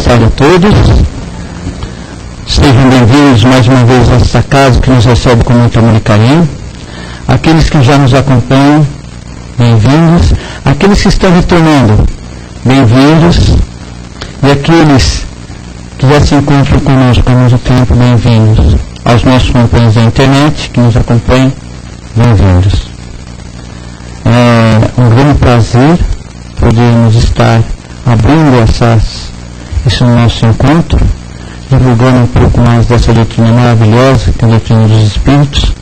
tarde a todos. Sejam bem-vindos mais uma vez a esta casa que nos recebe com muito amor e carinho. Aqueles que já nos acompanham, bem-vindos. Aqueles que estão retornando, bem-vindos. E aqueles que já se encontram conosco há muito tempo, bem-vindos. Aos nossos companheiros da internet que nos acompanham, bem-vindos. É um grande prazer podermos estar abrindo esse nosso encontro, divulgando um pouco mais dessa doutrina maravilhosa, que é a doutrina dos Espíritos,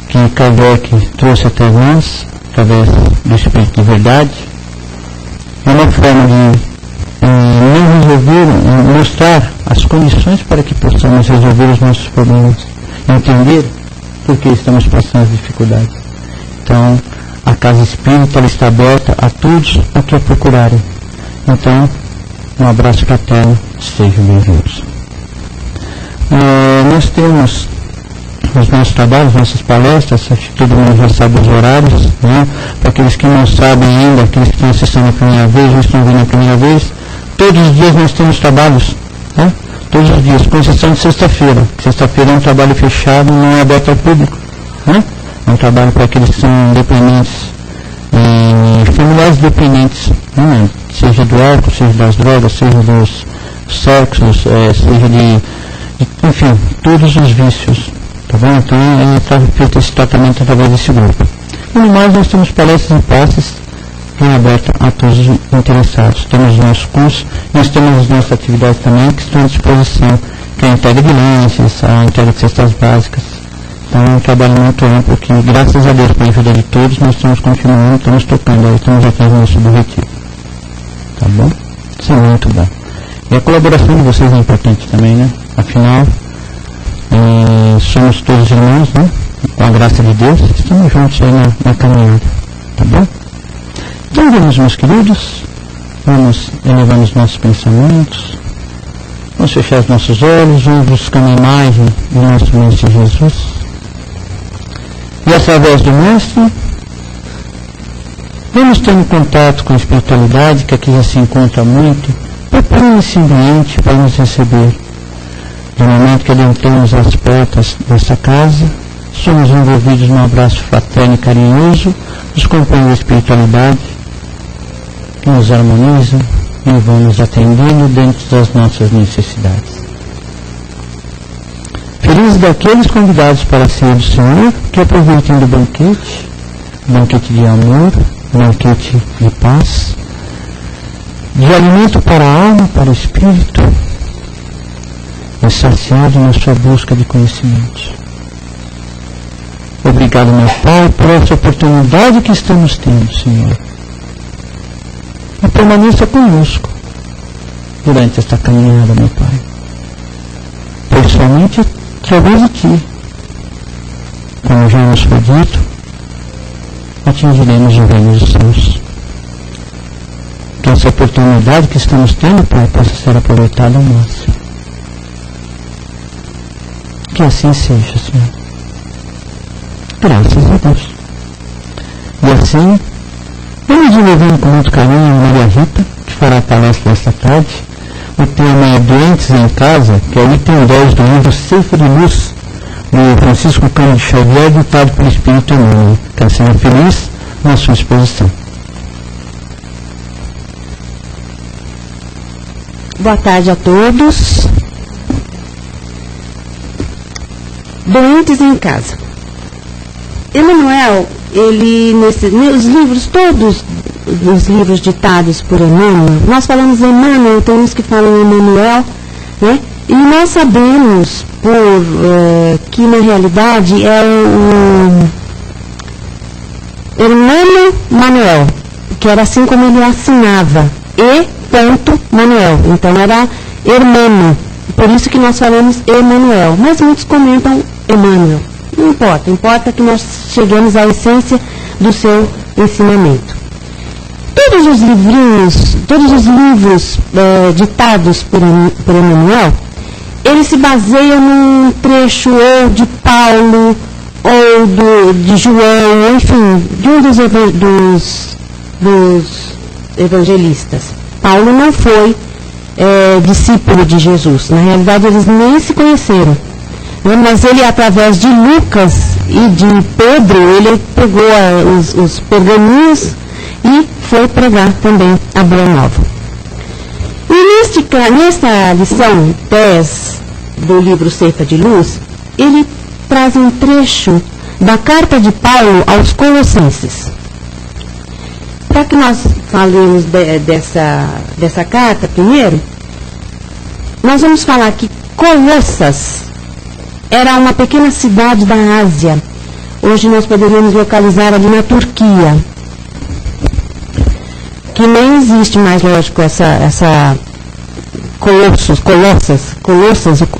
que Kardec trouxe até nós, através do Espírito de Verdade. É uma forma de não resolver, mostrar as condições para que possamos resolver os nossos problemas, entender por que estamos passando as dificuldades. Então, a Casa Espírita ela está aberta a todos a que a procurarem. Então, um abraço fraterno, sejam bem-vindos. Nós temos os nossos trabalhos, nossas palestras, acho que todo mundo já sabe os horários, né? Para aqueles que não sabem ainda, aqueles que estão assistindo a primeira vez ou estão vindo a primeira vez, todos os dias nós temos trabalhos, né? Todos os dias, com exceção de sexta-feira. Sexta-feira é um trabalho fechado, não é aberto ao público, né? É um trabalho para aqueles que são dependentes, familiares dependentes, né? Seja do álcool, seja das drogas, seja dos sexos, seja enfim, todos os vícios, tá bom? Então está feito esse tratamento através desse grupo. E no mais nós temos palestras e passes que são abertas a todos os interessados. Temos os nossos cursos, nós temos as nossas atividades também que estão à disposição, que é a entrega de lanches, a entrega de cestas básicas. Então é um trabalho muito amplo que, graças a Deus, com a ajuda de todos, nós estamos continuando, estamos tocando aí, estamos atrás do nosso objetivo. Tá bom? Isso é muito bom. E a colaboração de vocês é importante também, né? Afinal, somos todos irmãos, né? Com a graça de Deus, estamos juntos aí na caminhada. Tá bom? Então vamos, meus queridos, vamos elevando os nossos pensamentos, vamos fechar os nossos olhos, vamos buscando a imagem do nosso Mestre Jesus. E através do Mestre, vamos tendo contato com a espiritualidade, que aqui já se encontra muito, preparando esse ambiente para nos receber. No momento que adentramos as portas dessa casa, somos envolvidos num abraço fraterno e carinhoso dos companheiros da espiritualidade, que nos harmonizam e vão nos atendendo dentro das nossas necessidades. Felizes daqueles convidados para a ceia do Senhor, que aproveitem do banquete de amor, banquete de paz, de alimento para a alma, para o espírito, e saciado na sua busca de conhecimento. Obrigado, meu Pai, por essa oportunidade que estamos tendo, Senhor. E permaneça conosco durante esta caminhada, meu Pai. Pois somente através de Ti, como já nos foi dito, atingiremos o reino dos céus. Que essa oportunidade que estamos tendo, Pai, possa ser aproveitada ao máximo. Que assim seja, Senhor. Graças a Deus. E assim, vamos desenvolvendo com muito carinho a Maria Rita, que fará a palestra esta tarde. O tema é Doentes em Casa, que é o item 10 do livro Ceifa de Luz, do Francisco Cândido Xavier, ditado pelo Espírito Emmanuel. Que seja feliz na sua exposição. Boa tarde a todos. Doentes em Casa. Emmanuel, ele, nos livros, todos os livros ditados por Emmanuel, nós falamos Emmanuel, tem uns que falam Emmanuel, né? E nós sabemos que na realidade é o Hermano Manuel, que era assim como ele assinava, Manuel, então era Hermano, por isso que nós falamos Emmanuel, mas muitos comentam Emmanuel. Não importa, importa que nós cheguemos à essência do seu ensinamento. Todos os livros ditados por Emmanuel, eles se baseiam num trecho ou de Paulo, ou de João, enfim, de um dos evangelistas. Paulo não foi discípulo de Jesus. Na realidade, eles nem se conheceram. Mas ele, através de Lucas e de Pedro, ele pegou os pergaminhos e foi pregar também a Boa Nova. E nesta lição 10 do livro Ceifa de Luz, ele traz um trecho da carta de Paulo aos Colossenses. Para que nós falemos dessa carta primeiro, nós vamos falar que Colossas era uma pequena cidade da Ásia. Hoje nós poderíamos localizar ali na Turquia. Que nem existe mais, lógico, essa Colossas,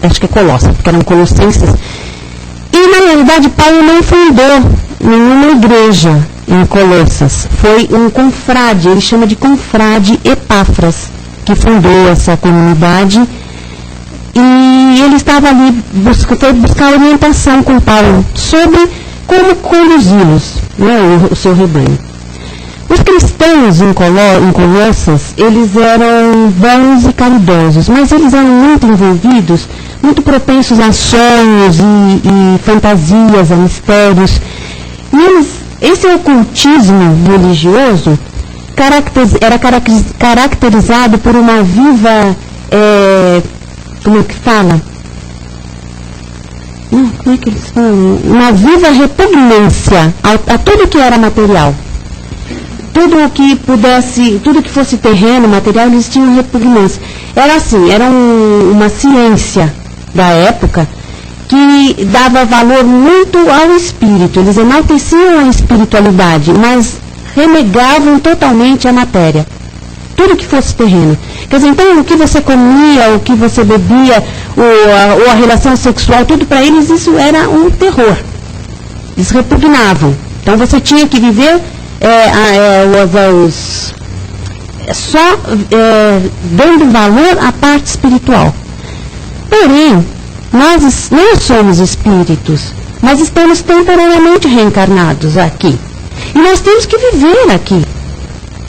acho que é Colossa, porque eram colossenses. E na realidade Paulo não fundou nenhuma igreja em Colossas. Foi um confrade, ele chama de confrade Epáfras, que fundou essa comunidade. E ele estava ali, foi buscar orientação com Paulo sobre como conduzi-los, né, o seu rebanho. Os cristãos em Colossas, eles eram bons e caridosos, mas eles eram muito envolvidos, muito propensos a sonhos e fantasias, a mistérios. E esse ocultismo religioso era caracterizado por uma viva... como é que fala? Como é que eles falam? Uma viva repugnância a tudo que era material. Tudo que fosse terreno, material, eles tinham repugnância. Era assim, era uma ciência da época que dava valor muito ao espírito. Eles enalteciam a espiritualidade, mas renegavam totalmente a matéria. Tudo que fosse terreno. Quer dizer, então, o que você comia, o que você bebia, ou a relação sexual, tudo para eles isso era um terror. Eles repugnavam. Então, você tinha que viver dando valor à parte espiritual. Porém, nós não somos espíritos, mas estamos temporariamente reencarnados aqui. E nós temos que viver aqui.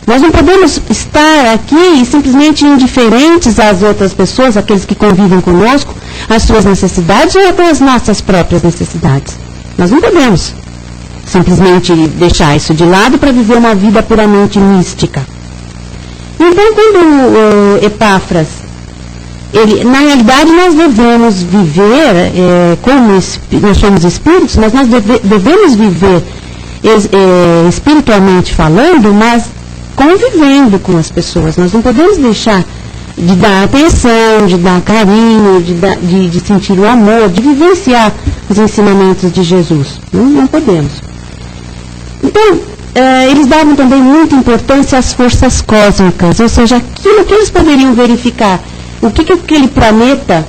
Nós não podemos estar aqui simplesmente indiferentes às outras pessoas, aqueles que convivem conosco, às suas necessidades ou até às nossas próprias necessidades. Nós não podemos simplesmente deixar isso de lado para viver uma vida puramente mística. Então, quando Epáfras, na realidade nós devemos viver, como nós somos espíritos, mas nós devemos viver espiritualmente falando, mas convivendo com as pessoas. Nós não podemos deixar de dar atenção, de dar carinho, de sentir o amor, de vivenciar os ensinamentos de Jesus. Não podemos. Então, eles davam também muita importância às forças cósmicas, ou seja, aquilo que eles poderiam verificar, o que aquele planeta,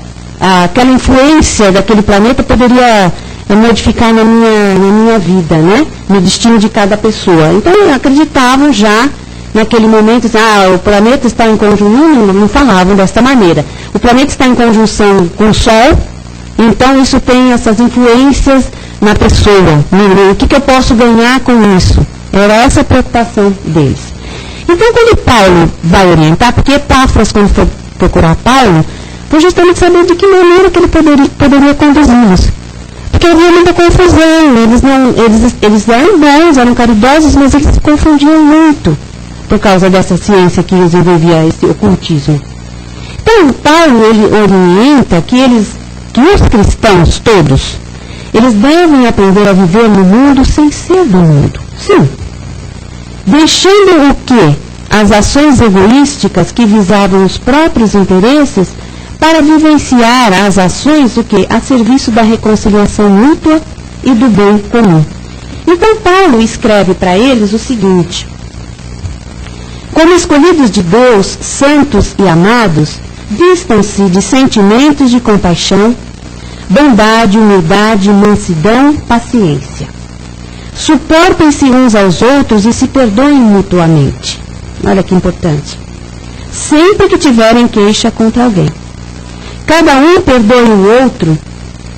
aquela influência daquele planeta poderia modificar na minha vida, né? No destino de cada pessoa. Então, acreditavam já naquele momento, o planeta está em conjunção, não falavam desta maneira. O planeta está em conjunção com o Sol, então isso tem essas influências na pessoa. O que eu posso ganhar com isso? Era essa a preocupação deles. Então, quando Paulo vai orientar, porque Epáfras, quando foi procurar Paulo, foi justamente saber de que maneira que ele poderia conduzi-los. Porque havia muita confusão, eles eram bons, eram caridosos, mas eles se confundiam muito por causa dessa ciência que os envolvia, esse ocultismo. Então, Paulo, ele orienta que os cristãos todos, eles devem aprender a viver no mundo sem ser do mundo. Sim. Deixando o quê? As ações egoísticas que visavam os próprios interesses para vivenciar as ações o quê? A serviço da reconciliação mútua e do bem comum. Então, Paulo escreve para eles o seguinte: como escolhidos de Deus, santos e amados, vistam-se de sentimentos de compaixão, bondade, humildade, mansidão, paciência. Suportem-se uns aos outros e se perdoem mutuamente. Olha que importante. Sempre que tiverem queixa contra alguém. Cada um perdoe o outro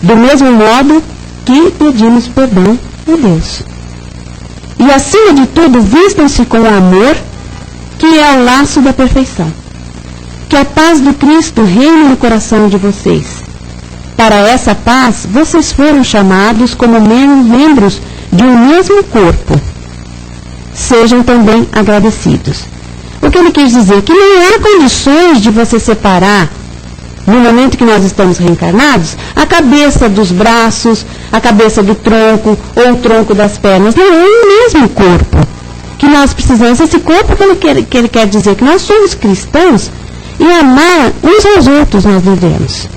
do mesmo modo que pedimos perdão a Deus. E acima de tudo, vistam-se com o amor, que é o laço da perfeição. que a paz do Cristo reine no coração de vocês. Para essa paz, vocês foram chamados como membros de um mesmo corpo. Sejam também agradecidos. O que ele quis dizer? Que não há condições de você separar, no momento que nós estamos reencarnados, a cabeça dos braços, a cabeça do tronco ou o tronco das pernas. Não é o mesmo corpo que nós precisamos. Esse corpo que ele quer dizer que nós somos cristãos e amar uns aos outros nós devemos.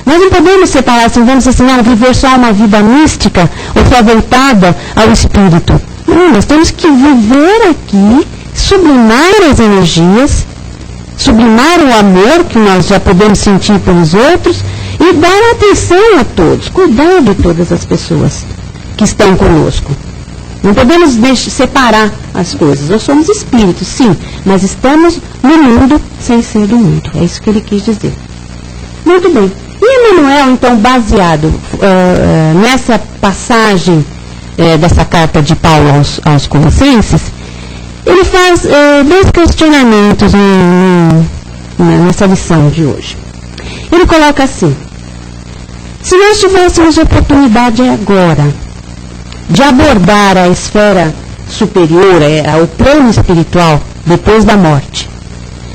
Nós não podemos separar, assim, vamos assim, viver só uma vida mística ou só voltada ao espírito. Não, nós temos que viver aqui, sublimar as energias, sublimar o amor que nós já podemos sentir pelos outros e dar atenção a todos, cuidar de todas as pessoas que estão conosco. Não podemos separar as coisas. Nós somos espíritos, sim, mas estamos no mundo sem ser do mundo. É isso que ele quis dizer. Muito bem. E Emmanuel, então, baseado nessa passagem dessa carta de Paulo aos Colossenses, ele faz 2 questionamentos nessa lição de hoje. Ele coloca assim: se nós tivéssemos oportunidade agora de abordar a esfera superior, o plano espiritual, depois da morte,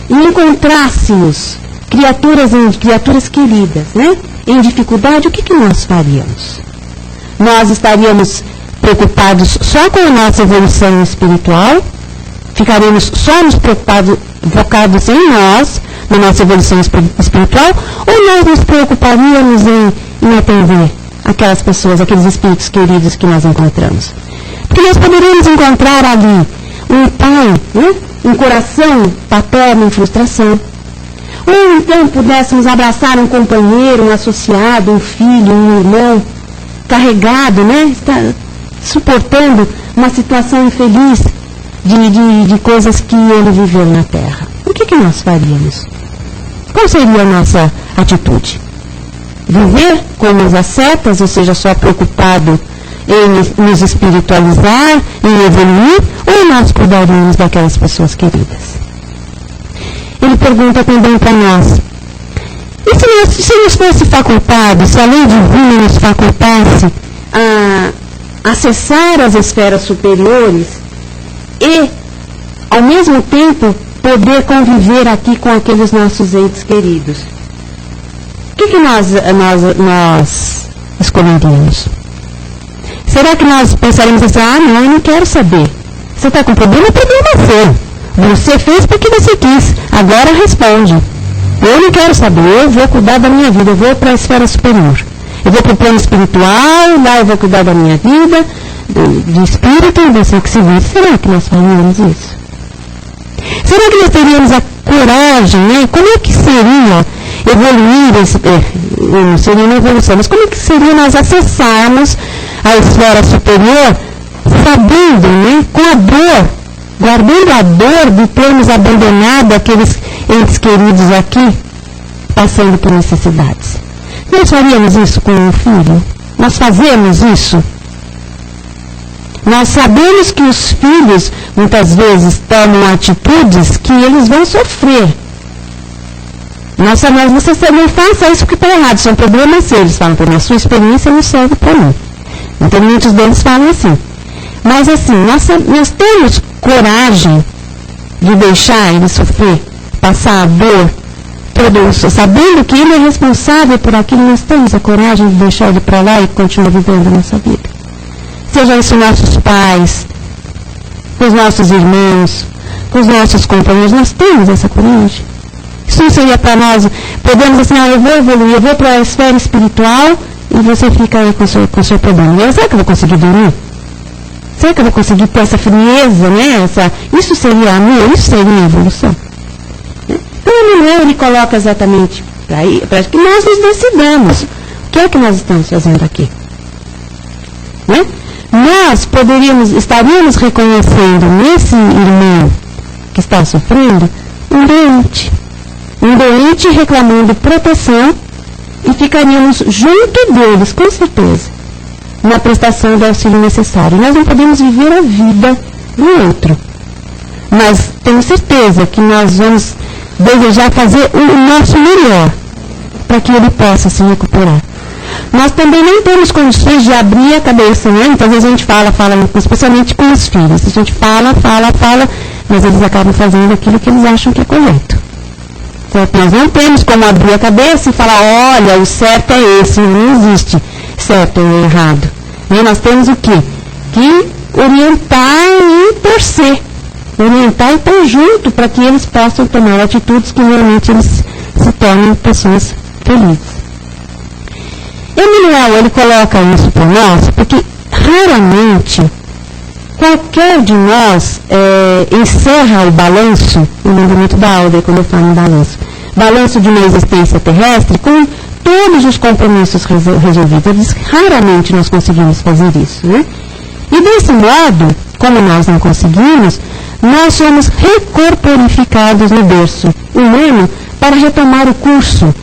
e encontrássemos criaturas queridas, né, em dificuldade, o que nós faríamos? Nós estaríamos preocupados só com a nossa evolução espiritual? Ficaremos só nos focados em nós, na nossa evolução espiritual, ou nós nos preocuparíamos em atender aquelas pessoas, aqueles espíritos queridos que nós encontramos? Porque nós poderíamos encontrar ali um pai, né, um coração paterno em frustração, ou então pudéssemos abraçar um companheiro, um associado, um filho, um irmão, carregado, né, suportando uma situação infeliz de coisas que ele viveu na Terra. O que nós faríamos? Qual seria a nossa atitude? Viver como os ascetas, ou seja, só preocupado em nos espiritualizar, em evoluir, ou nós cuidaríamos daquelas pessoas queridas? Ele pergunta também para nós: e se nos fosse facultado, se a lei divina nos facultasse a acessar as esferas superiores e, ao mesmo tempo, poder conviver aqui com aqueles nossos entes queridos, o que nós escolheríamos? Será que nós pensaremos assim: não, eu não quero saber. Você está com problema, o problema é seu. Você fez porque você quis, agora responde. Eu não quero saber, eu vou cuidar da minha vida, eu vou para a esfera superior. Eu vou para o plano espiritual, lá eu vou cuidar da minha vida, de espírito, e você que se vê. Será que nós faríamos isso? Será que nós teríamos a coragem, né? Como é que seria evoluir, não seria uma evolução, mas como é que seria nós acessarmos a esfera superior, sabendo, né, com a dor, guardando a dor de termos abandonado aqueles entes queridos aqui, passando por necessidades? Nós faríamos isso com um filho? Nós fazemos isso? Nós sabemos que os filhos, muitas vezes, tomam atitudes que eles vão sofrer. Nós falamos: você não faça isso porque está errado, isso é um problema seu. Eles falam: na sua experiência não serve para mim. Então, muitos deles falam assim. Mas, assim, nós temos coragem de deixar ele sofrer, passar a dor, sabendo que ele é responsável por aquilo. Nós temos a coragem de deixar ele para lá e continuar vivendo a nossa vida. Seja isso nossos pais, com os nossos irmãos, com os nossos companheiros, nós temos essa coragem. Isso não seria para nós, podemos assim: eu vou evoluir, eu vou para a esfera espiritual e você fica aí com o seu problema. Será que eu vou conseguir dormir? Será que eu vou conseguir ter essa frieza, né? Isso seria amor? Isso seria evolução? Então, o Emmanuel, ele coloca exatamente para que nós nos decidamos. O que é que nós estamos fazendo aqui? Né? Nós estaríamos reconhecendo nesse irmão que está sofrendo um doente reclamando proteção, e ficaríamos junto deles, com certeza, na prestação do auxílio necessário. Nós não podemos viver a vida do outro, mas tenho certeza que nós vamos desejar fazer o nosso melhor para que ele possa se recuperar. Nós também não temos condições de abrir a cabeça, né? Então, às vezes a gente fala, especialmente com os filhos. A gente fala, mas eles acabam fazendo aquilo que eles acham que é correto. Certo? Nós não temos como abrir a cabeça e falar, olha, o certo é esse, não existe certo ou errado. E nós temos o quê? Que orientar e torcer. Orientar e estar junto para que eles possam tomar atitudes que realmente eles se tornem pessoas felizes. Emmanuel, ele coloca isso para nós porque raramente qualquer de nós encerra o balanço, o mandamento da Alder, quando eu falo em balanço de uma existência terrestre, com todos os compromissos resolvidos. Raramente nós conseguimos fazer isso, né? E desse modo, como nós não conseguimos, nós somos recorporificados no berço humano para retomar o curso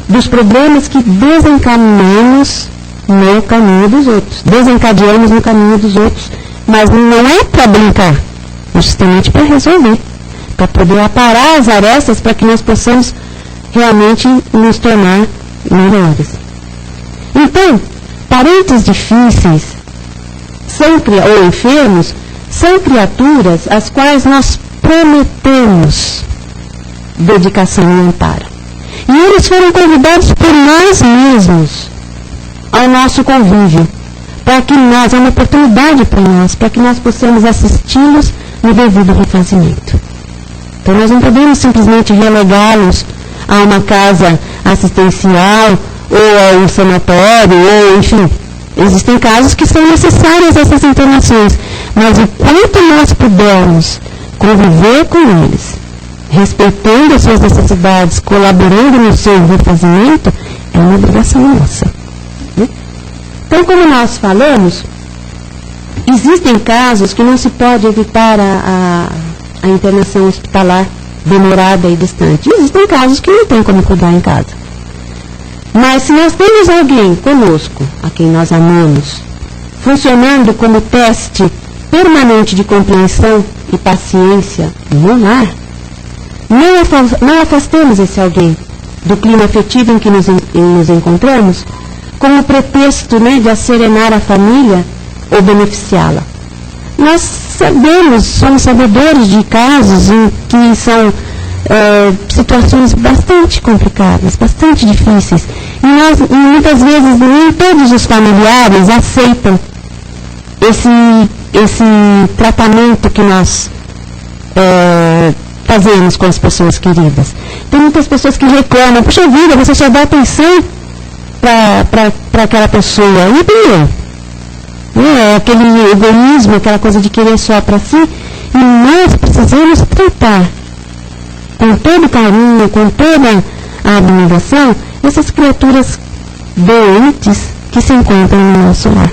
dos problemas que desencaminhamos no caminho dos outros. Desencadeamos no caminho dos outros. Mas não é para brincar, é justamente para resolver, para poder aparar as arestas para que nós possamos realmente nos tornar melhores. Então, parentes difíceis ou enfermos são criaturas às quais nós prometemos dedicação e amparo. E eles foram convidados por nós mesmos ao nosso convívio, para que nós, é uma oportunidade para nós, para que nós possamos assisti-los no devido refazimento. Então nós não podemos simplesmente relegá-los a uma casa assistencial, ou a um sanatório, ou enfim. Existem casos que são necessárias essas internações, mas o quanto nós pudermos conviver com eles, respeitando as suas necessidades, colaborando no seu refazimento, é uma obrigação nossa. Então, como nós falamos, existem casos que não se pode evitar a internação hospitalar demorada e distante. Existem casos que não tem como cuidar em casa. Mas se nós temos alguém conosco, a quem nós amamos, funcionando como teste permanente de compreensão e paciência no lar, não afastemos esse alguém do clima afetivo em que nos encontramos, como pretexto, né, de acerenar a família ou beneficiá-la. Nós somos sabedores de casos em que são situações bastante complicadas, bastante difíceis. E muitas vezes nem todos os familiares aceitam esse tratamento que nós fazemos com as pessoas queridas. Tem muitas pessoas que reclamam, puxa vida, você só dá atenção para aquela pessoa. E bem, aquele egoísmo, aquela coisa de querer só para si. E nós precisamos tratar com todo carinho, com toda a abnegação, essas criaturas doentes que se encontram no nosso lar.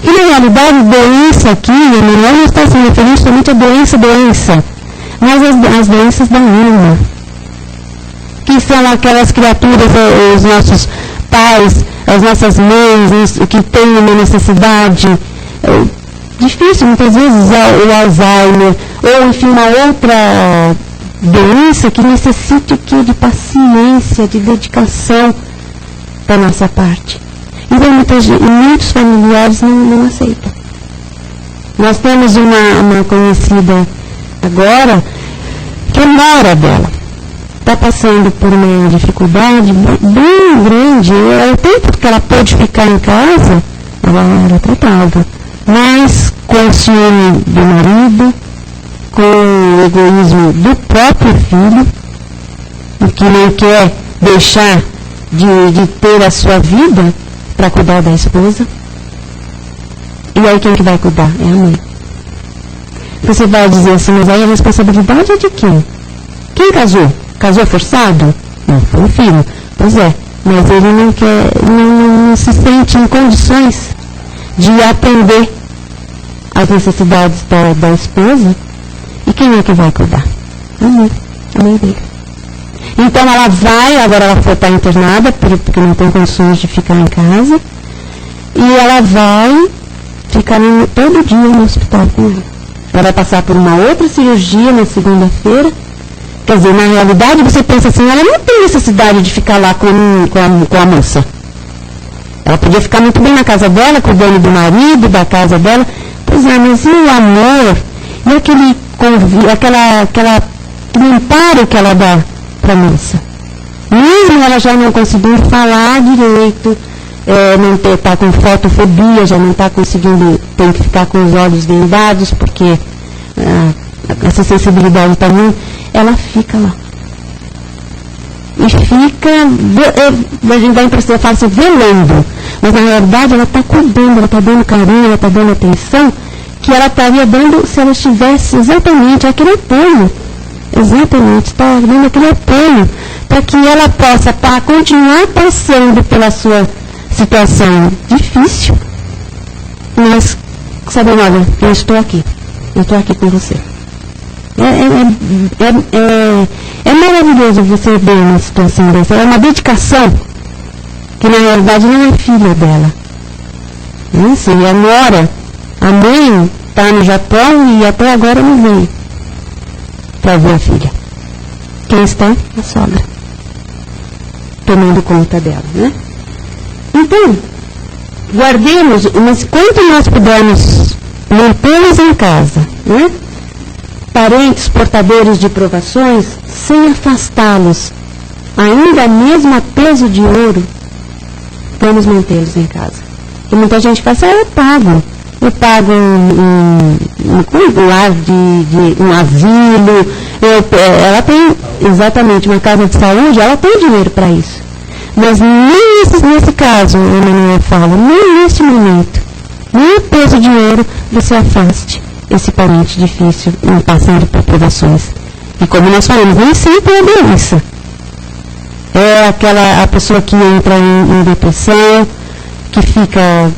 E na realidade, doença aqui, não está se referindo somente a doença, mas as doenças da alma, que são aquelas criaturas, os nossos pais, as nossas mães, que têm uma necessidade difícil, muitas vezes, o Alzheimer, ou enfim, uma outra doença que necessite de paciência, de dedicação da nossa parte. Então, muitos familiares não aceitam. Nós temos uma conhecida agora, que é nora dela. Está passando por uma dificuldade bem grande. O tempo que ela pôde ficar em casa, ela tratava. Mas com o ciúme do marido, com o egoísmo do próprio filho, que não quer deixar de ter a sua vida para cuidar da esposa. E aí quem que vai cuidar? É a mãe. Você vai dizer assim, mas aí a responsabilidade é de quem? Quem casou? Casou forçado? Não, foi o filho. Pois é, mas ele não quer, não se sente em condições de atender às necessidades da esposa. E quem é que vai cuidar? A mãe dele. Então ela vai, agora ela está internada, porque não tem condições de ficar em casa, e ela vai ficar todo dia no hospital com ela. Ela vai passar por uma outra cirurgia na segunda-feira, Quer dizer, na realidade você pensa assim, ela não tem necessidade de ficar lá com a moça. Ela podia ficar muito bem na casa dela, cuidando do marido, da casa dela. Pois é, mas e o amor? E aquele amparo que ela dá para a moça? Mesmo ela já não conseguindo falar direito, não está com fotofobia, já não está conseguindo, tem que ficar com os olhos vendados, porque essa sensibilidade também, ela fica lá. E fica, a gente dá a impressão, fala assim, velando. Mas na realidade ela está cuidando, ela está dando carinho, ela está dando atenção, que ela estaria dando se ela tivesse exatamente aquele apoio. Exatamente, está dando aquele apoio para que ela possa continuar passando pela sua situação difícil, mas sabendo, olha, eu estou aqui com você. É maravilhoso você ver uma situação dessa. É uma dedicação que na realidade não é filha dela. Isso, e a nora, a mãe está no Japão e até agora não veio para ver a filha. Quem está? A sogra, tomando conta dela, né? Então, guardemos, mas quanto nós pudermos mantê-los em casa, né? Parentes portadores de provações, sem afastá-los, ainda mesmo a peso de ouro, vamos mantê-los em casa. E muita gente fala assim, eu pago um lar um asilo, ela tem exatamente uma casa de saúde, ela tem dinheiro para isso. Mas nem nesse caso, a Emmanuel fala, nem neste momento, nem a peso de ouro, você afaste esse parente difícil, passando por provações. E como nós falamos, nem sempre é doença. É a pessoa que entra em depressão, que fica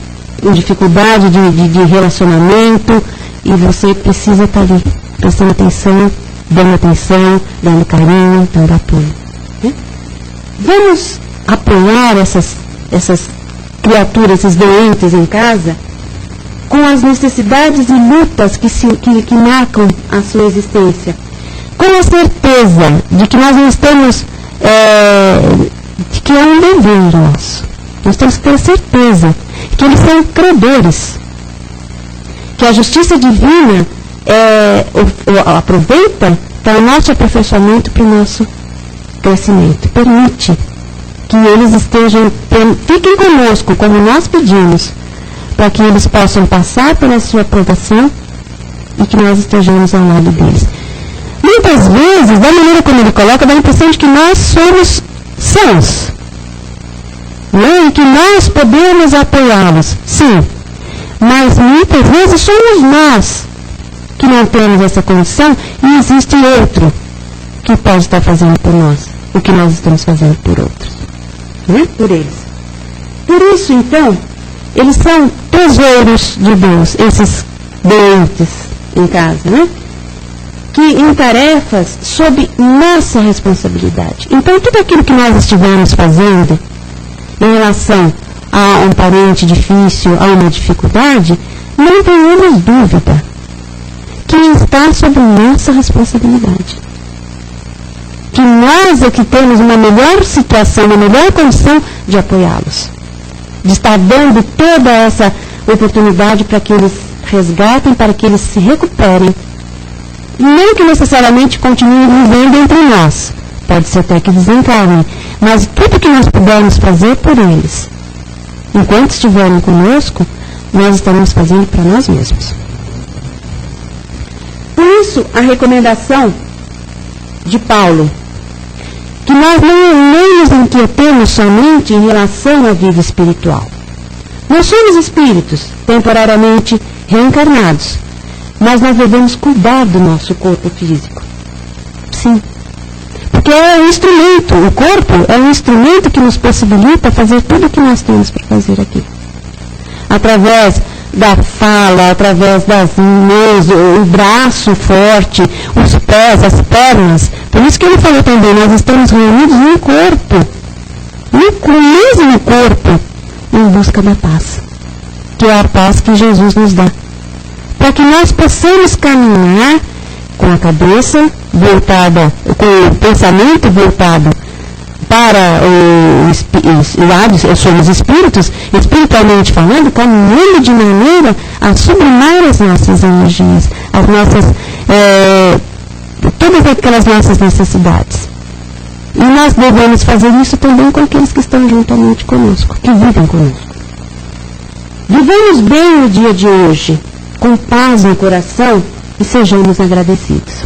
em dificuldade de relacionamento, e você precisa estar ali, prestando atenção, dando carinho, dando apoio. Né? Vamos apoiar essas criaturas, esses doentes em casa, com as necessidades e lutas que marcam a sua existência, com a certeza de que nós não estamos, de que é um dever nosso. Nós temos que ter certeza que eles são credores, que a justiça divina aproveita para o nosso aperfeiçoamento, para o nosso crescimento. Permite que eles fiquem conosco, como nós pedimos, para que eles possam passar pela sua provação e que nós estejamos ao lado deles. Muitas vezes, da maneira como ele coloca, dá a impressão de que nós somos sãos, né? E que nós podemos apoiá-los, sim, mas muitas vezes somos nós que não temos essa condição e existe outro que pode estar fazendo por nós o que nós estamos fazendo por outros, né? Por eles. Por isso, então, eles são tesouros de Deus, esses doentes em casa, né? Que em tarefas sob nossa responsabilidade. Então, tudo aquilo que nós estivermos fazendo em relação a um parente difícil, a uma dificuldade, não tenhamos dúvida que está sob nossa responsabilidade. Que nós é que temos uma melhor situação, uma melhor condição de apoiá-los. De estar dando toda essa oportunidade para que eles resgatem, para que eles se recuperem. Não que necessariamente continuem vivendo entre nós. Pode ser até que desencarnem. Mas tudo que nós pudermos fazer por eles, enquanto estiverem conosco, nós estamos fazendo para nós mesmos. Por isso, a recomendação de Paulo, que nós não nos inquietemos somente em relação à vida espiritual. Nós somos espíritos, temporariamente reencarnados, mas nós devemos cuidar do nosso corpo físico. Sim. Porque é um instrumento, o corpo é um instrumento que nos possibilita fazer tudo o que nós temos para fazer aqui. Através da fala, através das mãos, o braço forte, os pés, as pernas. Por isso que ele falou também, nós estamos reunidos no corpo, no mesmo corpo, em busca da paz, que é a paz que Jesus nos dá. Para que nós possamos caminhar com a cabeça voltada, com o pensamento voltado para o lado, somos espíritos, espiritualmente falando, caminhando de maneira a sublimar as nossas energias, as nossas, todas aquelas nossas necessidades. E nós devemos fazer isso também com aqueles que estão juntamente conosco, que vivem conosco. Vivamos bem o dia de hoje, com paz no coração, e sejamos agradecidos.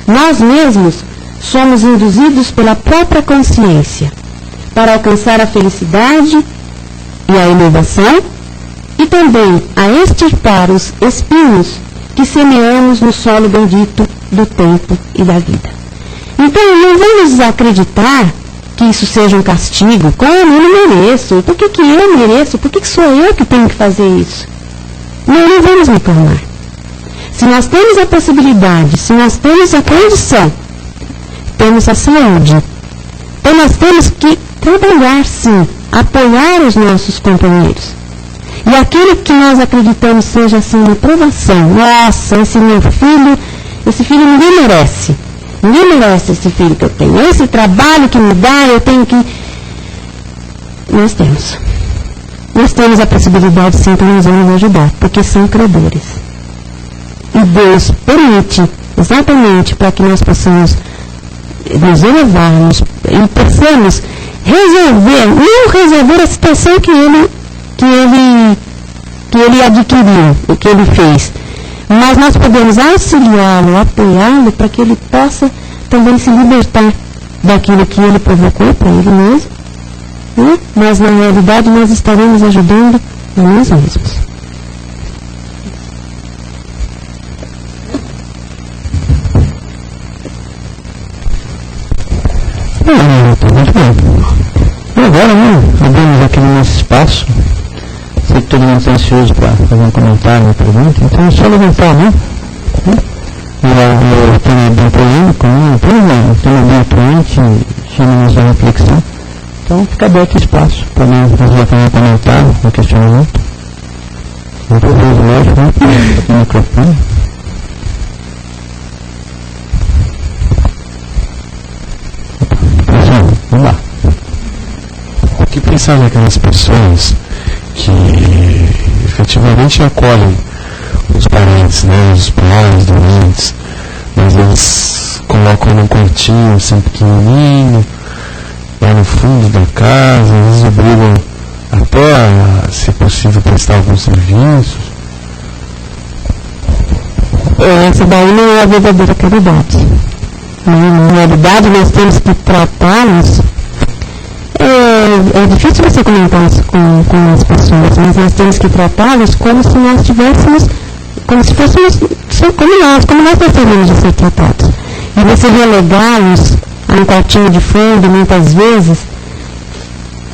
Nós mesmos somos induzidos pela própria consciência para alcançar a felicidade e a elevação e também a extirpar os espinhos que semeamos no solo bendito do tempo e da vida. Então, não vamos acreditar que isso seja um castigo. Como eu não mereço? Por que eu mereço? Por que sou eu que tenho que fazer isso? Não vamos reclamar. Se nós temos a possibilidade, se nós temos a condição, temos a saúde, então nós temos que trabalhar, sim, apoiar os nossos companheiros. E aquele que nós acreditamos seja assim uma provação. Nossa, esse meu filho, ninguém merece. Ninguém merece esse filho que eu tenho. Esse trabalho que me dá, eu tenho que... Nós temos a possibilidade, sim, que nós vamos ajudar, porque são credores. E Deus permite, exatamente para que nós possamos nos elevarmos e possamos não resolver a situação que ele adquiriu, o que ele fez. Mas nós podemos auxiliá-lo, apoiá-lo, para que ele possa também se libertar daquilo que ele provocou para ele mesmo. Né? Mas na realidade nós estaremos ajudando a nós mesmos. Muito bem. E agora, abrimos aqui no nosso espaço. Sei que todo mundo está ansioso para fazer um comentário, uma pergunta, então é só levantar a mão. O tema é bem polêmico, o tema é bem atuante, chama-nos a reflexão. Então fica aberto o espaço para nós fazer um comentário, um questionamento. Muito lógico, o microfone. Vamos lá. O que pensar naquelas pessoas que efetivamente acolhem os parentes, né, os pais doentes, mas eles colocam num quartinho assim pequenininho, lá no fundo da casa, às vezes obrigam até a, se possível, prestar alguns serviços. Essa daí não é a verdadeira caridade. Na realidade, nós temos que tratá-los. É difícil você comentar isso com as pessoas, mas nós temos que tratá-los como se nós tivéssemos, como se fôssemos, como nós gostaríamos de ser tratados. E você relegá-los a um quartinho de fundo, muitas vezes,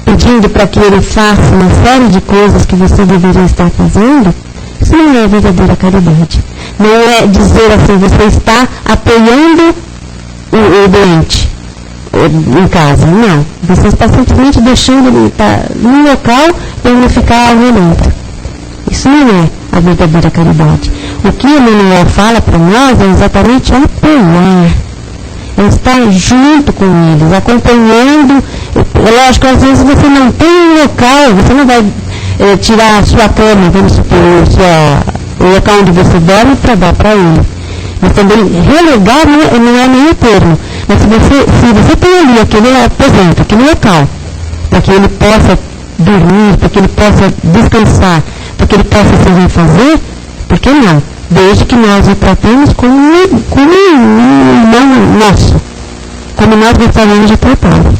pedindo para que ele faça uma série de coisas que você deveria estar fazendo, isso não é a verdadeira caridade. Não é dizer assim, você está apoiando o doente em casa, não. Você está simplesmente deixando ele estar num local para ele ficar violento. Isso não é a verdadeira caridade. O que Emmanuel fala para nós é exatamente apoiar, é estar junto com eles, acompanhando. Lógico, às vezes você não tem um local, você não vai tirar a sua cama, vamos supor, o local onde você dorme para dar para ele. Mas também relegar não é nenhum termo. Mas se você tem ali aquele aposento, aquele local, para que ele possa dormir, para que ele possa descansar, para que ele possa se refazer, por que não? Desde que nós o tratemos como um irmão nosso, como nós gostaríamos de tratá-lo.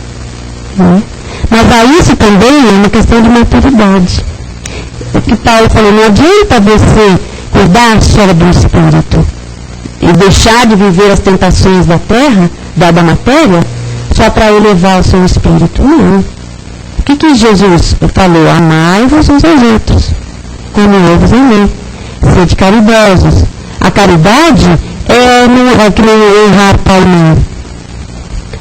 Né? Mas a isso também é uma questão de maturidade. O que Paulo falou, não adianta você cuidar só do espírito e deixar de viver as tentações da terra, da matéria, só para elevar o seu espírito. Não. O que Jesus falou? Amai-vos uns aos outros, como eu vos amei. Sede caridosos. A caridade não é que nem honrar pai e mãe.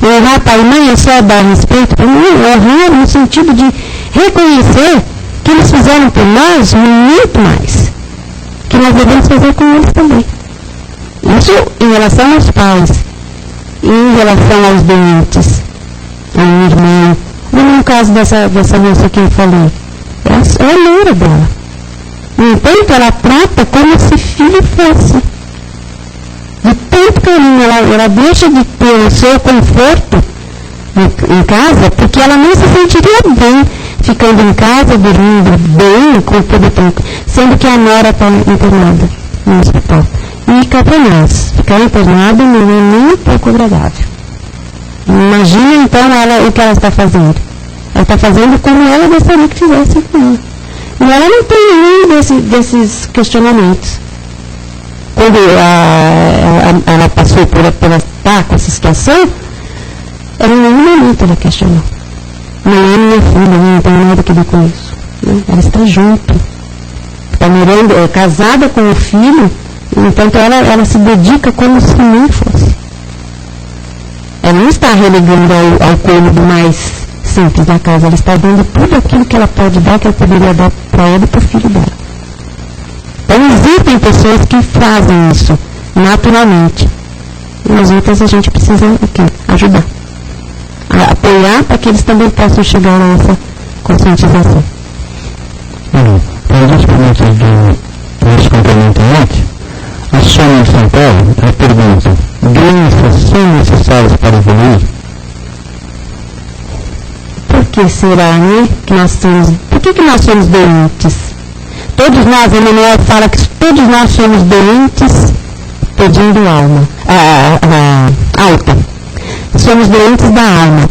Honrar pai e mãe é só dar respeito para mim, honrar no sentido de reconhecer que eles fizeram por nós muito mais, que nós devemos fazer com eles também. Isso em relação aos pais, em relação aos doentes, a minha irmã, no caso dessa moça que eu falei, é a loura dela. No entanto, ela trata como se filho fosse. De tanto carinho, ela deixa de ter o seu conforto em casa, porque ela não se sentiria bem ficando em casa, dormindo bem, com todo tempo, sendo que a nora está internada no hospital. E cá para nós, ficar internada não é nem um pouco agradável. Imagina então o que ela está fazendo. Ela está fazendo como ela gostaria que fizesse com ela. E ela não tem nenhum desses questionamentos. Quando ela passou por estar com essa situação, ela em nenhum momento ela questionou. Não é minha filha, não tem nada que ver com isso. Né? Ela está junto. Está morando, casada com o filho, enquanto ela se dedica como se nem fosse. Ela não está relegando ao cômodo mais simples da casa, ela está dando tudo aquilo que ela pode dar, que ela poderia dar para ela e para o filho dela. Então existem pessoas que fazem isso naturalmente. E as outras a gente precisa ajudar. Apoiar para que eles também possam chegar a essa conscientização. Para as perguntas do nosso complementante, a Sônia de São Paulo, ela pergunta: doenças são necessárias para evoluir? Por que será, né? Por que nós somos doentes? Todos nós, Emmanuel fala que todos nós somos doentes pedindo alta. Somos doentes da alma.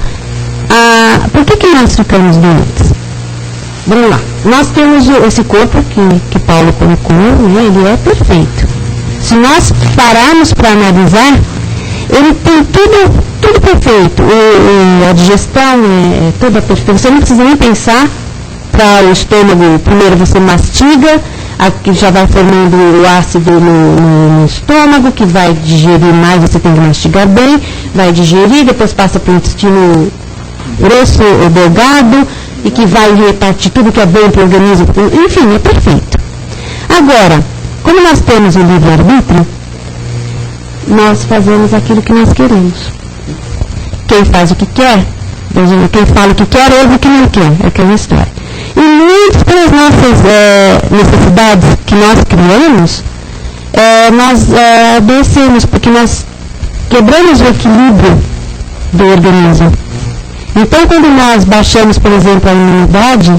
Por que nós ficamos doentes? Vamos lá. Nós temos esse corpo que Paulo colocou, né? Ele é perfeito. Se nós pararmos para analisar, ele tem tudo perfeito. A digestão é toda perfeita. Você não precisa nem pensar para o estômago. Primeiro você mastiga, que já vai formando o ácido no estômago, que vai digerir mais, você tem que mastigar bem, vai digerir, depois passa para o intestino grosso ou delgado, e que vai repartir tudo que é bom para o organismo. Enfim, é perfeito. Agora, como nós temos o livre-arbítrio, nós fazemos aquilo que nós queremos. Quem faz o que quer, quem fala o que quer, ouve o que não quer. É aquela história. E muitas das nossas necessidades que nós criamos, nós adoecemos, porque nós quebramos o equilíbrio do organismo. Então, quando nós baixamos, por exemplo, a imunidade,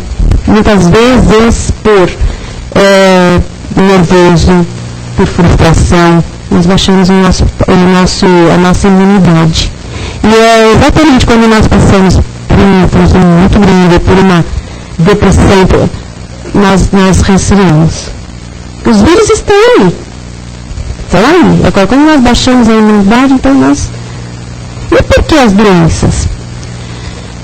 muitas vezes por nervoso, por frustração, nós baixamos a nossa imunidade. E é exatamente quando nós passamos por um transtorno muito grande, por uma depressão, nós resfriamos. Os vírus estão aí. Agora, quando nós baixamos a imunidade, então nós... E por que as doenças?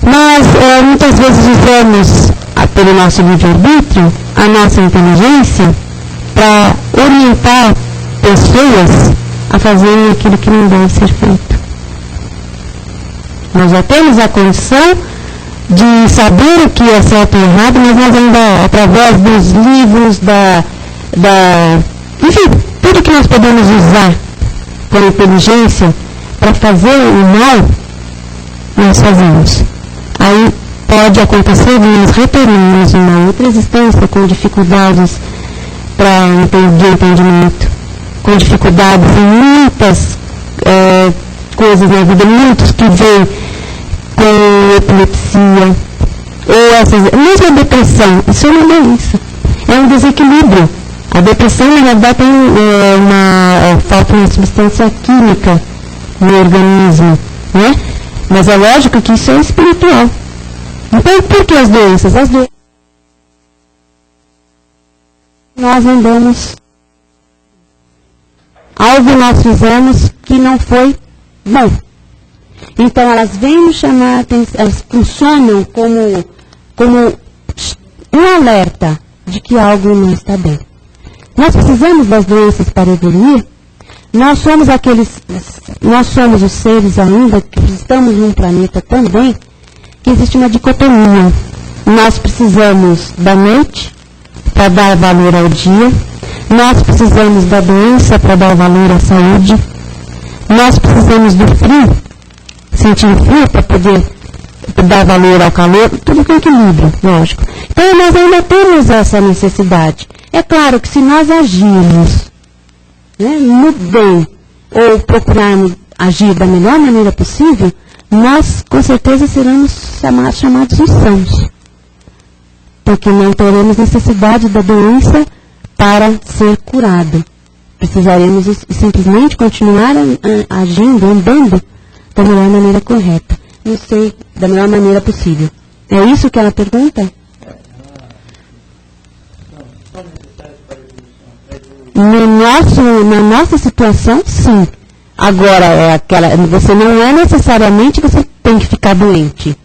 Nós, muitas vezes, usamos, pelo nosso livre-arbítrio, a nossa inteligência para orientar pessoas a fazerem aquilo que não deve ser feito. Nós já temos a condição de saber o que é certo e errado, mas nós ainda, através dos livros, enfim, tudo que nós podemos usar por inteligência para fazer o mal, nós fazemos. Aí pode acontecer de nós retornarmos uma outra existência com dificuldades de entendimento, com dificuldades em muitas coisas na vida, muitos que vêm com epilepsia, ou mesmo a depressão, isso não é isso, é um desequilíbrio. A depressão, na verdade, tem falta de uma substância química no organismo, né? Mas é lógico que isso é espiritual. Então, por que as doenças? As doenças nós andamos, algo nós fizemos que não foi bom. Então, elas vêm nos chamar, elas funcionam como um alerta de que algo não está bem. Nós precisamos das doenças para evoluir. Nós somos os seres ainda que estamos num planeta também que existe uma dicotomia. Nós precisamos da noite para dar valor ao dia. Nós precisamos da doença para dar valor à saúde. Nós precisamos do frio, sentir frio para poder dar valor ao calor, tudo com equilíbrio, lógico. Então nós ainda temos essa necessidade. É claro que se nós agirmos, né, no bem, ou procurarmos agir da melhor maneira possível, nós com certeza seremos chamados de sãos. Porque não teremos necessidade da doença para ser curado. Precisaremos simplesmente continuar agindo, andando da melhor maneira correta. Não sei, da melhor maneira possível. É isso que ela pergunta? Na nossa situação, sim. Agora, você não é necessariamente que você tem que ficar doente.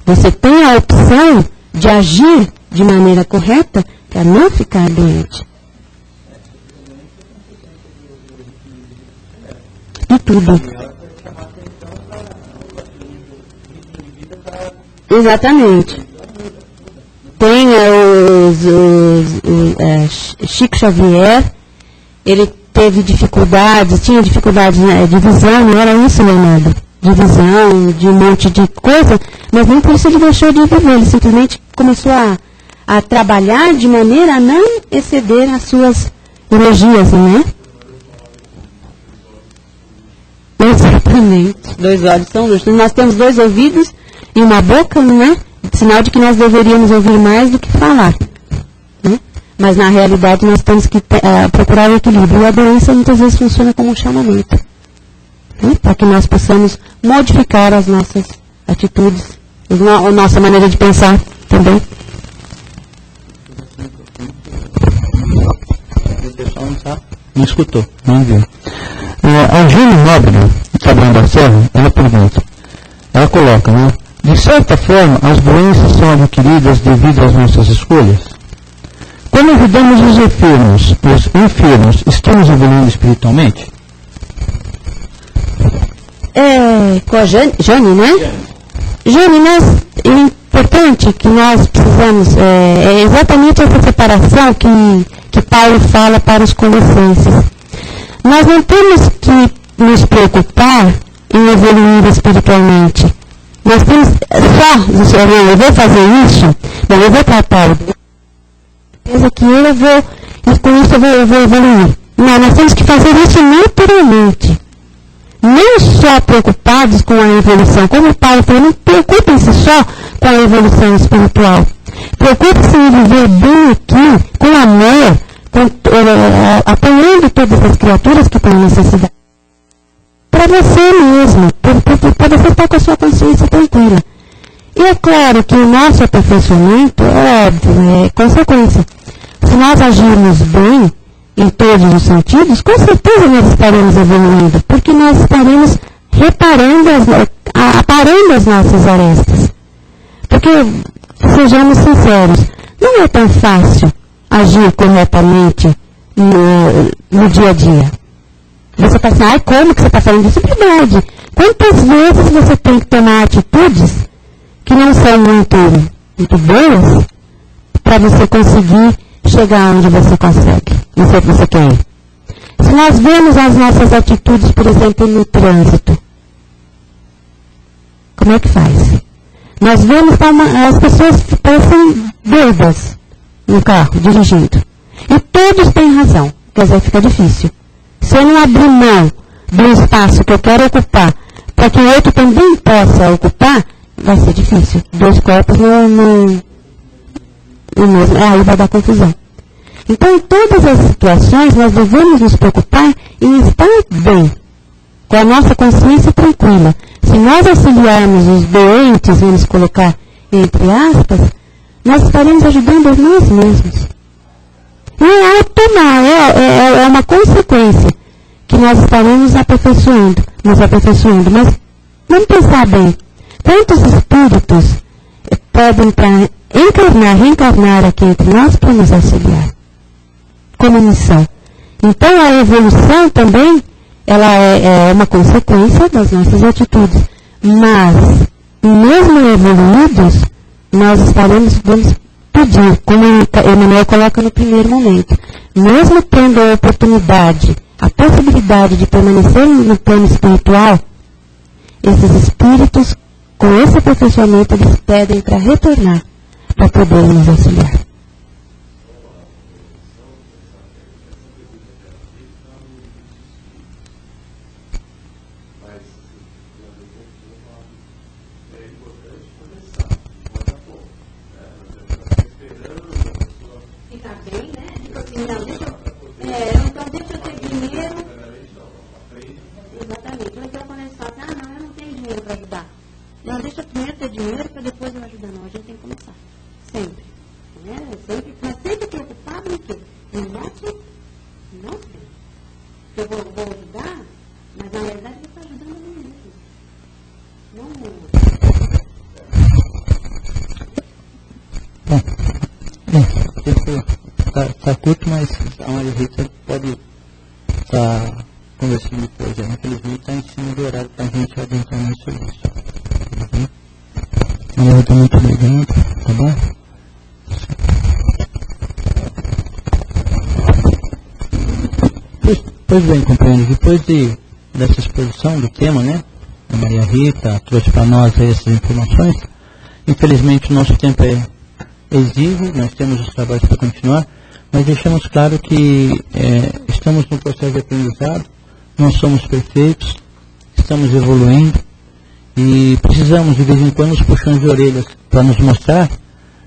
Você tem a opção de agir de maneira correta para não ficar doente. De tudo. Exatamente. Tem Chico Xavier, ele teve dificuldades, tinha dificuldades de visão, não era isso, Leonardo? De visão, de um monte de coisa, mas nem por isso ele deixou de viver, ele simplesmente começou a trabalhar de maneira a não exceder as suas energias, não é? Exatamente. 2 olhos são justos. Nós temos 2 ouvidos e uma boca, não é? Sinal de que nós deveríamos ouvir mais do que falar. Né? Mas na realidade nós temos que procurar o equilíbrio. E a doença muitas vezes funciona como um chamamento. Né? Para que nós possamos modificar as nossas atitudes, a nossa maneira de pensar também. O pessoal não escutou, não viu. A Júlia Nobre, Sabrão da Serra, ela coloca, né? De certa forma, as doenças são adquiridas devido às nossas escolhas. Quando ajudamos os enfermos, estamos evoluindo espiritualmente? Com a Jane, né? Jane, é importante que nós precisamos, é exatamente essa separação que Paulo fala para os Colossenses. Nós não temos que nos preocupar em evoluir espiritualmente. Nós temos eu vou fazer isso, eu vou para Paulo. Certeza que e com isso eu vou evoluir. Não, nós temos que fazer isso naturalmente. Não só preocupados com a evolução. Como Paulo falou, não preocupem-se só com a evolução espiritual. Preocupe-se em viver bem aqui, com amor, apoiando todas as criaturas que têm necessidade. Para você mesmo, para você estar com a sua consciência tranquila. E é claro que o nosso aperfeiçoamento, é óbvio, é consequência. Se nós agirmos bem, em todos os sentidos, com certeza nós estaremos evoluindo, porque nós estaremos aparando as nossas arestas. Porque, sejamos sinceros, não é tão fácil agir corretamente no dia a dia. Você está assim, como que você está falando isso? É verdade. Quantas vezes você tem que tomar atitudes que não são muito boas para você conseguir chegar onde você consegue, você quer ir. Se nós vemos as nossas atitudes, por exemplo, no trânsito, como é que faz? Nós vemos as pessoas parecem doidas no carro, dirigindo. E todos têm razão, quer dizer, fica difícil. Se eu não abrir mão do espaço que eu quero ocupar, para que o outro também possa ocupar, vai ser difícil. 2 corpos aí vai dar confusão. Então, em todas as situações, nós devemos nos preocupar em estar bem, com a nossa consciência tranquila. Se nós auxiliarmos os doentes, vamos colocar entre aspas, nós estaremos ajudando a nós mesmos. E é uma consequência que nós estaremos nos aperfeiçoando. Mas vamos pensar bem, quantos espíritos podem reencarnar aqui entre nós para nos auxiliar, como missão. Então a evolução também, ela é uma consequência das nossas atitudes. Mas, mesmo evoluídos, nós vamos pedir, como Emmanuel coloca no primeiro momento, mesmo tendo a oportunidade, a possibilidade de permanecer no plano espiritual, esses espíritos, com esse aperfeiçoamento, eles pedem para retornar, para poderem nos auxiliar. Então deixa eu ter dinheiro. Exatamente. Ou então quando eles falam, não, eu não tenho dinheiro para ajudar. Não, deixa eu primeiro ter dinheiro para depois eu ajudar. Não, a gente tem que começar. Sempre. Sempre, mas sempre preocupado em quê? Em nosso não sei. Eu vou ajudar, mas na verdade ele está ajudando a mim mesmo. Não. Está curto, mas a Maria Rita pode estar conversando depois. Infelizmente está em cima do horário para a gente adentrar nisso. Tá bom? Maria Rita, muito obrigado. Tá bom? Pois bem, companheiros, depois dessa exposição do tema, né? A Maria Rita trouxe para nós essas informações. Infelizmente o nosso tempo é exíguo, nós temos os trabalhos para continuar, mas deixamos claro que estamos no processo de aprendizado, não somos perfeitos, estamos evoluindo e precisamos de vez em quando os puxões de orelhas para nos mostrar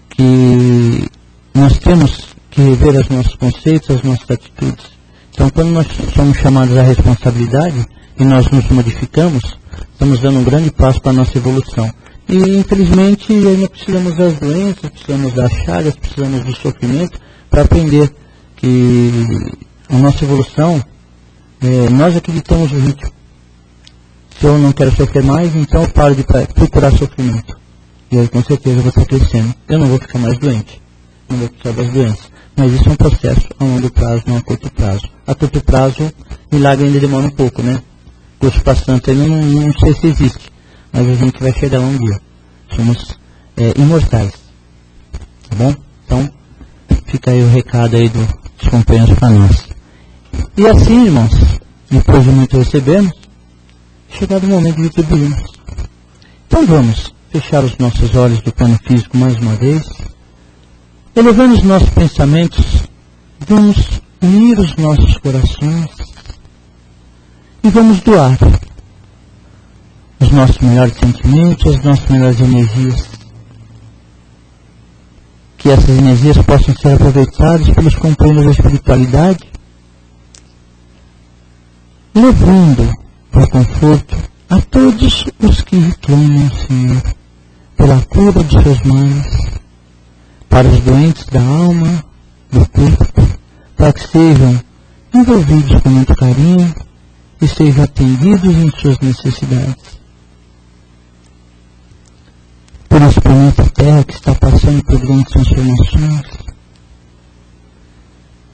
que nós temos que rever os nossos conceitos, as nossas atitudes. Então, quando nós somos chamados à responsabilidade e nós nos modificamos, estamos dando um grande passo para a nossa evolução. E, infelizmente, ainda precisamos das doenças, precisamos das chagas, precisamos do sofrimento para aprender que a nossa evolução, nós acreditamos no ritmo. Se eu não quero sofrer mais, então eu paro de procurar sofrimento. E aí, com certeza, eu vou estar crescendo. Eu não vou ficar mais doente. Não vou precisar das doenças. Mas isso é um processo a longo prazo, não a curto prazo. A curto prazo, milagre ainda demora um pouco, né? Curso para santo ainda não sei se existe. Mas a gente vai chegar um dia. Somos imortais. Tá bom? Então, fica aí o recado aí dos companheiros para nós. E assim, irmãos, depois de muito recebermos, chegado o momento de retribuirmos. Então vamos fechar os nossos olhos do plano físico mais uma vez. Elevando os nossos pensamentos, vamos unir os nossos corações e vamos doar os nossos melhores sentimentos, as nossas melhores energias. Que essas energias possam ser aproveitadas pelos companheiros da espiritualidade, levando o conforto a todos os que reclamam, Senhor, pela cura de seus males, para os doentes da alma, do corpo, para que sejam envolvidos com muito carinho e sejam atendidos em suas necessidades. Por esse planeta Terra que está passando por grandes transformações,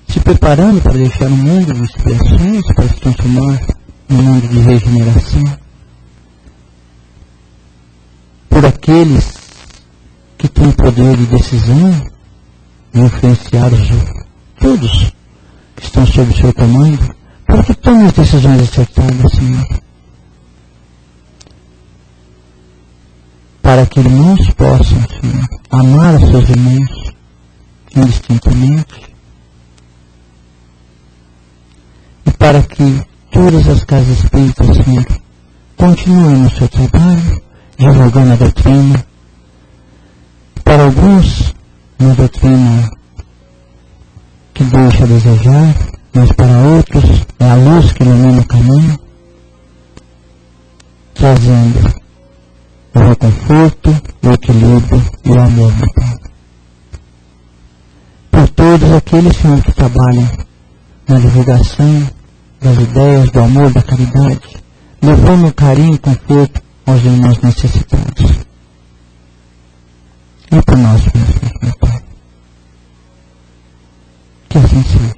se preparando para deixar um mundo de expiações, para se transformar num mundo de regeneração. Por aqueles que têm poder de decisão de influenciar todos que estão sob seu comando, para que tomem as decisões acertadas, Senhor. Para que irmãos possam, Senhor, amar a seus irmãos indistintamente, e para que todas as casas espíritas, Senhor, continuem no seu trabalho, divulgando a doutrina. Para alguns, uma doutrina que deixa a desejar, mas para outros é a luz que ilumina o caminho, trazendo o reconforto, o equilíbrio e o amor, meu Pai. Por todos aqueles, Senhor, que trabalham na divulgação das ideias, do amor, da caridade, levando o carinho e conforto aos irmãos necessitados. E por nós mesmos, meu Pai. Que assim seja.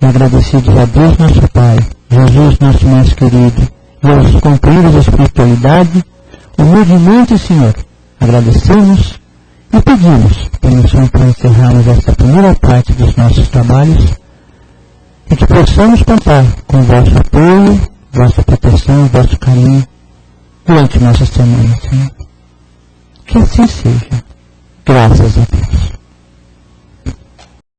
E agradecidos a Deus nosso Pai, Jesus nosso mais querido, e aos companheiros da espiritualidade, humildemente, Senhor, agradecemos e pedimos permissão para encerrarmos esta primeira parte dos nossos trabalhos e que possamos contar com o vosso apoio, vossa proteção, vosso carinho durante nossa semana, Senhor. Que assim seja. Graças a Deus.